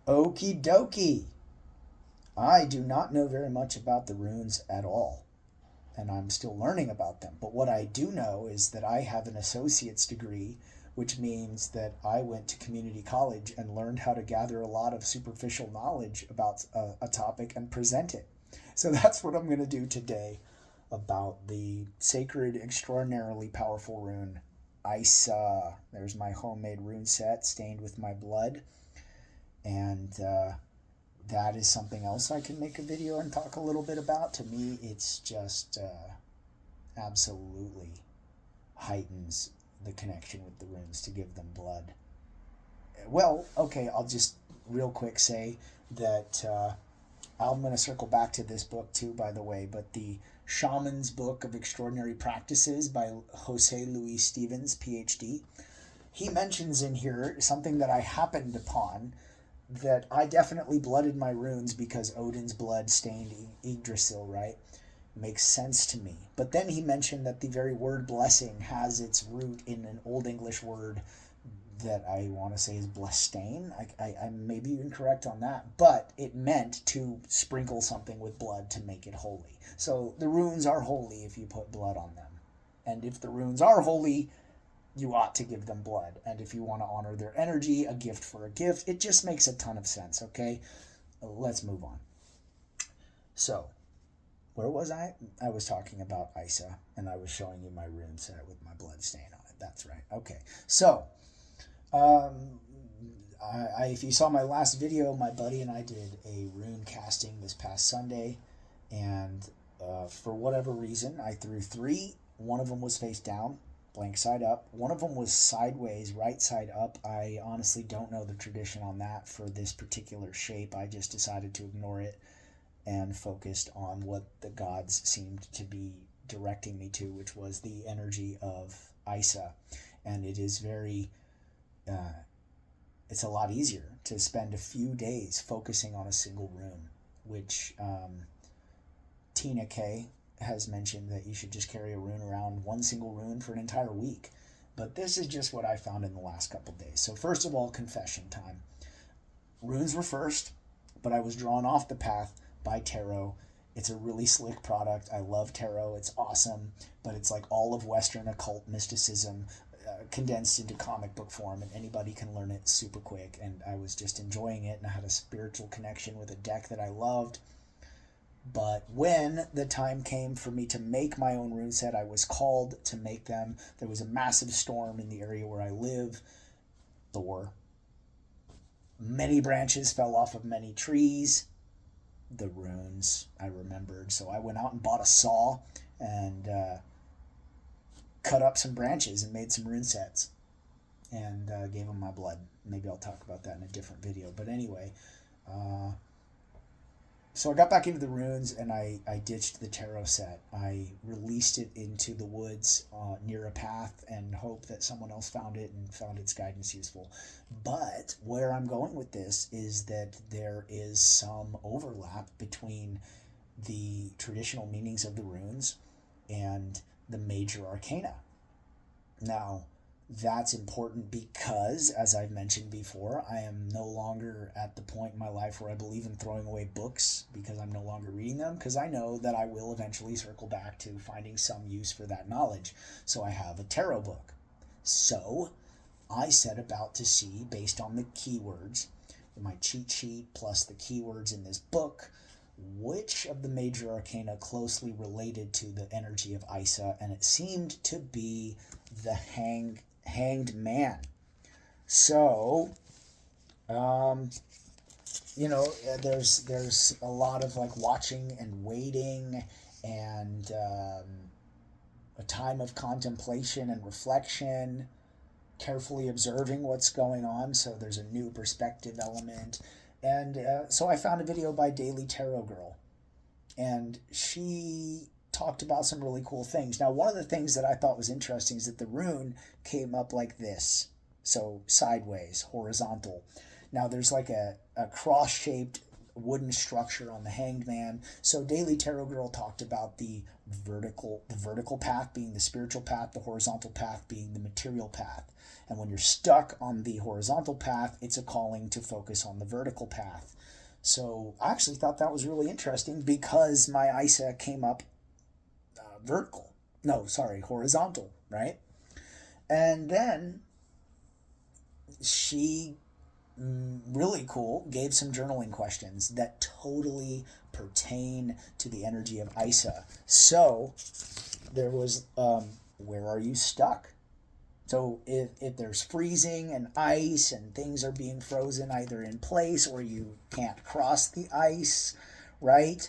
Okie dokie. I do not know very much about the runes at all, and I'm still learning about them. But what I do know is that I have an associate's degree, which means that I went to community college and learned how to gather a lot of superficial knowledge about a topic and present it. So that's what I'm going to do today about the sacred, extraordinarily powerful rune, Isa. There's my homemade rune set stained with my blood. And that is something else I can make a video and talk a little bit about. To me, it's just absolutely heightens the connection with the runes to give them blood. Well, okay, I'll just real quick say that I'm going to circle back to this book too, by the way, but the Shaman's Book of Extraordinary Practices by Jose Luis Stevens, PhD, he mentions in here something that I happened upon, that I definitely blooded my runes because Odin's blood stained Yggdrasil, right? Makes sense to me. But then he mentioned that the very word blessing has its root in an Old English word that I want to say is blesstain. I may be incorrect on that, but it meant to sprinkle something with blood to make it holy. So the runes are holy if you put blood on them. And if the runes are holy, you ought to give them blood. And if you want to honor their energy, a gift for a gift, it just makes a ton of sense, okay? Let's move on. So, where was I? I was talking about Isa, and I was showing you my rune set with my blood stain on it. That's right. Okay. So, if you saw my last video, my buddy and I did a rune casting this past Sunday, and for whatever reason, I threw three. One of them was face down, blank side up. One of them was sideways, right side up. I honestly don't know the tradition on that for this particular shape. I just decided to ignore it and focused on what the gods seemed to be directing me to, which was the energy of Isa. And it is very, it's a lot easier to spend a few days focusing on a single rune, which Tina K has mentioned that you should just carry a rune around, one single rune for an entire week. But this is just what I found in the last couple days. So first of all, confession time. Runes were first, but I was drawn off the path by tarot. It's a really slick product. I love tarot. It's awesome, but it's like all of Western occult mysticism condensed into comic book form, and anybody can learn it super quick. And I was just enjoying it, and I had a spiritual connection with a deck that I loved. But when the time came for me to make my own rune set, I was called to make them. There was a massive storm in the area where I live. Thor. Many branches fell off of many trees. The runes, I remembered. So I went out and bought a saw and cut up some branches and made some rune sets and gave them my blood. Maybe I'll talk about that in a different video. But anyway, so I got back into the runes and I ditched the tarot set. I released it into the woods near a path and hoped that someone else found it and found its guidance useful. But where I'm going with this is that there is some overlap between the traditional meanings of the runes and the major arcana. Now, that's important because, as I've mentioned before, I am no longer at the point in my life where I believe in throwing away books because I'm no longer reading them, because I know that I will eventually circle back to finding some use for that knowledge. So I have a tarot book. So I set about to see, based on the keywords, my cheat sheet plus the keywords in this book, which of the major arcana closely related to the energy of Isa, and it seemed to be the hanged man. So, there's a lot of like watching and waiting and a time of contemplation and reflection, carefully observing what's going on. So there's a new perspective element. And so I found a video by Daily Tarot Girl, and she talked about some really cool things. Now, one of the things that I thought was interesting is that the rune came up like this. So sideways, horizontal. Now there's like a cross-shaped wooden structure on the hanged man. So Daily Tarot Girl talked about the vertical path being the spiritual path, the horizontal path being the material path. And when you're stuck on the horizontal path, it's a calling to focus on the vertical path. So I actually thought that was really interesting because my Isa came up horizontal, right? And then she, really cool, gave some journaling questions that totally pertain to the energy of Isa. So there was, where are you stuck? So if there's freezing and ice and things are being frozen either in place or you can't cross the ice, right?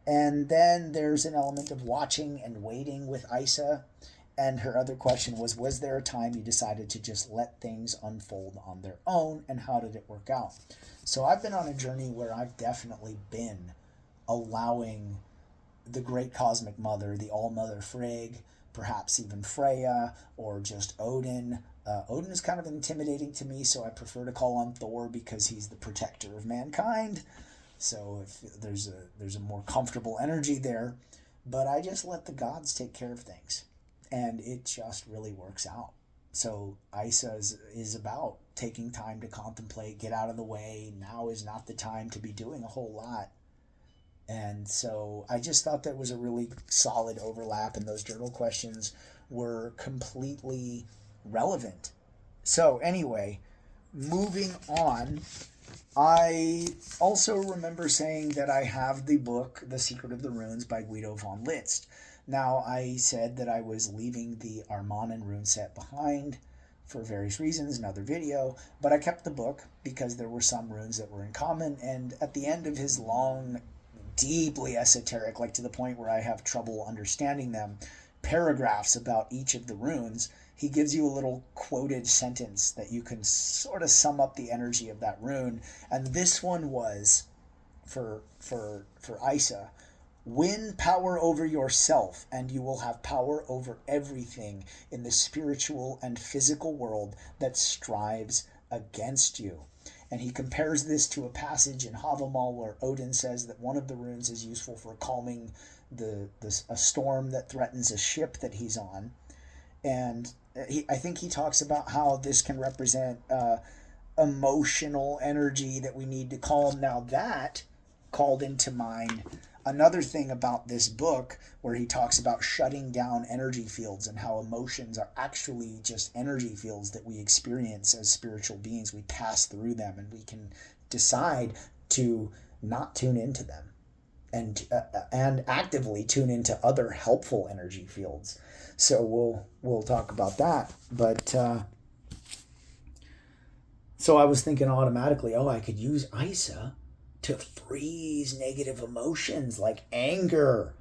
And then there's an element of watching and waiting with Isa. And her other question was there a time you decided to just let things unfold on their own, and how did it work out? So I've been on a journey where I've definitely been allowing the great cosmic mother, the all-mother Frigg, perhaps even Freya, or just Odin. Odin is kind of intimidating to me, so I prefer to call on Thor because he's the protector of mankind. So if there's a more comfortable energy there, but I just let the gods take care of things, and it just really works out. So Isa is about taking time to contemplate, get out of the way. Now is not the time to be doing a whole lot. And so I just thought that was a really solid overlap, and those journal questions were completely relevant. So anyway, moving on, I also remember saying that I have the book, The Secret of the Runes by Guido von List. Now, I said that I was leaving the Armanen rune set behind for various reasons, another video, but I kept the book because there were some runes that were in common, and at the end of his long, deeply esoteric, like to the point where I have trouble understanding them, paragraphs about each of the runes, he gives you a little quoted sentence that you can sort of sum up the energy of that rune. And this one was, for Isa, win power over yourself, and you will have power over everything in the spiritual and physical world that strives against you. And he compares this to a passage in Havamal where Odin says that one of the runes is useful for calming a storm that threatens a ship that he's on. And I think he talks about how this can represent emotional energy that we need to calm. Now that called into mind another thing about this book where he talks about shutting down energy fields and how emotions are actually just energy fields that we experience as spiritual beings. We pass through them and we can decide to not tune into them and actively tune into other helpful energy fields. So we'll talk about that. But so I was thinking automatically, I could use Isa to freeze negative emotions like anger,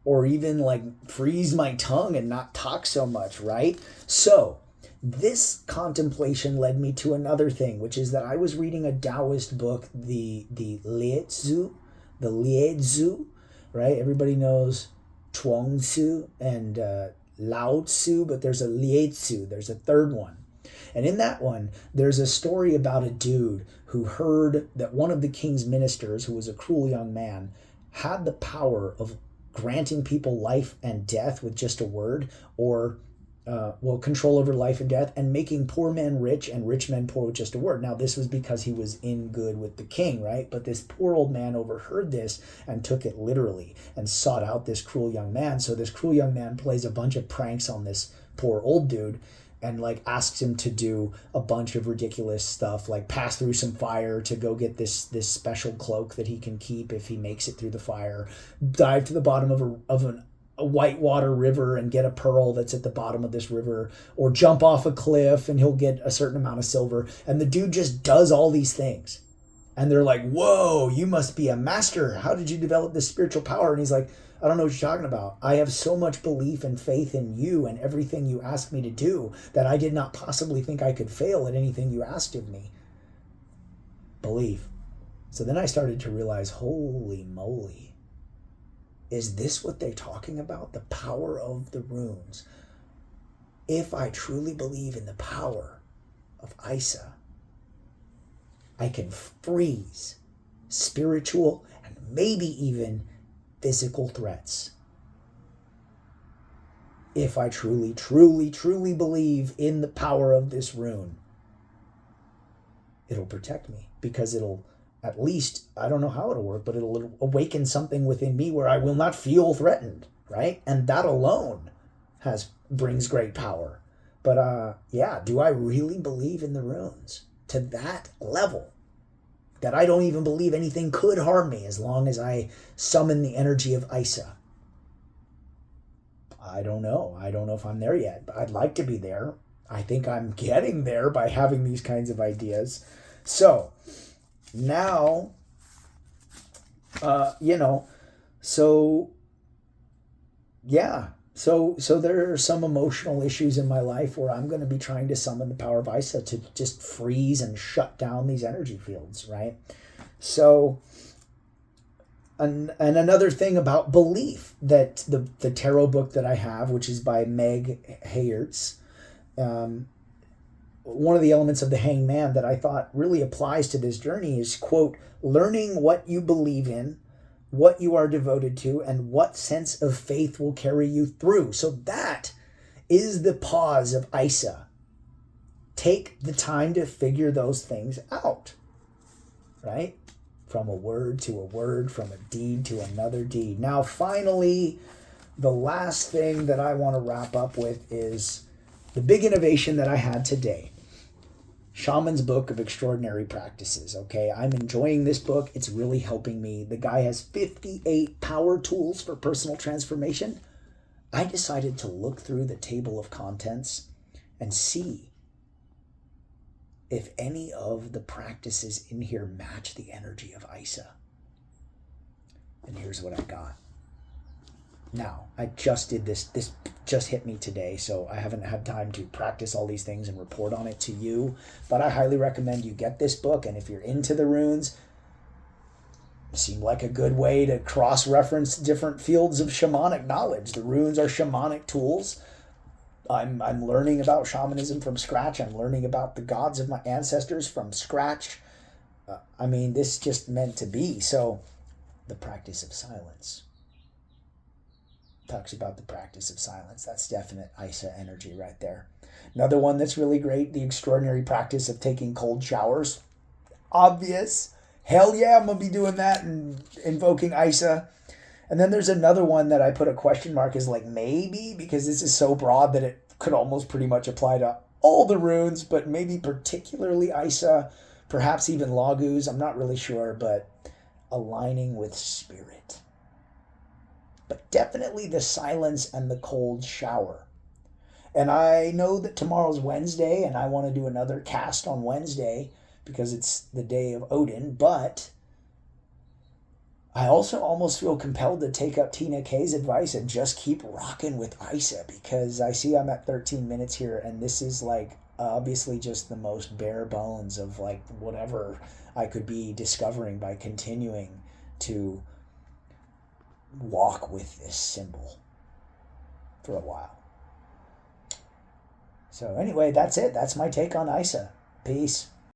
or even like freeze my tongue and not talk so much, right? So this contemplation led me to another thing, which is that I was reading a Taoist book, the Lietzu, right? Everybody knows Chuang Tzu and Lao Tzu, but there's a Lietzu, there's a third one. And in that one, there's a story about a dude who heard that one of the king's ministers, who was a cruel young man, had the power of granting people life and death with just a word, or control over life and death, and making poor men rich and rich men poor with just a word. Now, this was because he was in good with the king, right? But this poor old man overheard this and took it literally and sought out this cruel young man. So this cruel young man plays a bunch of pranks on this poor old dude, and like asks him to do a bunch of ridiculous stuff, like pass through some fire to go get this special cloak that he can keep if he makes it through the fire, dive to the bottom of a whitewater river and get a pearl that's at the bottom of this river, or jump off a cliff and he'll get a certain amount of silver. And the dude just does all these things. And they're like, whoa, you must be a master. How did you develop this spiritual power? And he's like, I don't know what you're talking about. I have so much belief and faith in you and everything you asked me to do that I did not possibly think I could fail at anything you asked of me. Belief. So then I started to realize, holy moly, is this what they're talking about? The power of the runes. If I truly believe in the power of Isa, I can freeze spiritual and maybe even physical threats. if I truly, truly, truly believe in the power of this rune, it'll protect me, because it'll, at least, I don't know how it'll work, but it'll awaken something within me where I will not feel threatened, right? And that alone brings great power. But yeah, do I really believe in the runes to that level, that I don't even believe anything could harm me as long as I summon the energy of Isa? I don't know. I don't know if I'm there yet, but I'd like to be there. I think I'm getting there by having these kinds of ideas. So now, so yeah. So there are some emotional issues in my life where I'm going to be trying to summon the power of Isa to just freeze and shut down these energy fields, right? So, and another thing about belief, that the tarot book that I have, which is by Meg Hayertz, one of the elements of the Hanged Man that I thought really applies to this journey is, quote, learning what you believe in, what you are devoted to, and what sense of faith will carry you through. So that is the pause of Isa. Take the time to figure those things out, right? From a word to a word, from a deed to another deed. Now, finally, the last thing that I want to wrap up with is the big innovation that I had today. Shaman's Book of Extraordinary Practices, okay? I'm enjoying this book. It's really helping me. The guy has 58 power tools for personal transformation. I decided to look through the table of contents and see if any of the practices in here match the energy of Isa. And here's what I got. Now, I just did this. This just hit me today, so I haven't had time to practice all these things and report on it to you. But I highly recommend you get this book. And if you're into the runes, it seemed like a good way to cross-reference different fields of shamanic knowledge. The runes are shamanic tools. I'm learning about shamanism from scratch. I'm learning about the gods of my ancestors from scratch. This just meant to be. So, the practice of silence. Talks about the practice of silence. That's definite Isa energy right there. Another one that's really great, the extraordinary practice of taking cold showers. Obvious. Hell yeah, I'm going to be doing that and invoking Isa. And then there's another one that I put a question mark as like maybe, because this is so broad that it could almost pretty much apply to all the runes, but maybe particularly Isa, perhaps even Lagus. I'm not really sure, but aligning with spirit. But definitely the silence and the cold shower. And I know that tomorrow's Wednesday, and I want to do another cast on Wednesday because it's the day of Odin, but I also almost feel compelled to take up Tina K's advice and just keep rocking with Isa, because I see I'm at 13 minutes here, and this is like obviously just the most bare bones of like whatever I could be discovering by continuing to walk with this symbol for a while. So anyway, that's it. That's my take on Isa. Peace.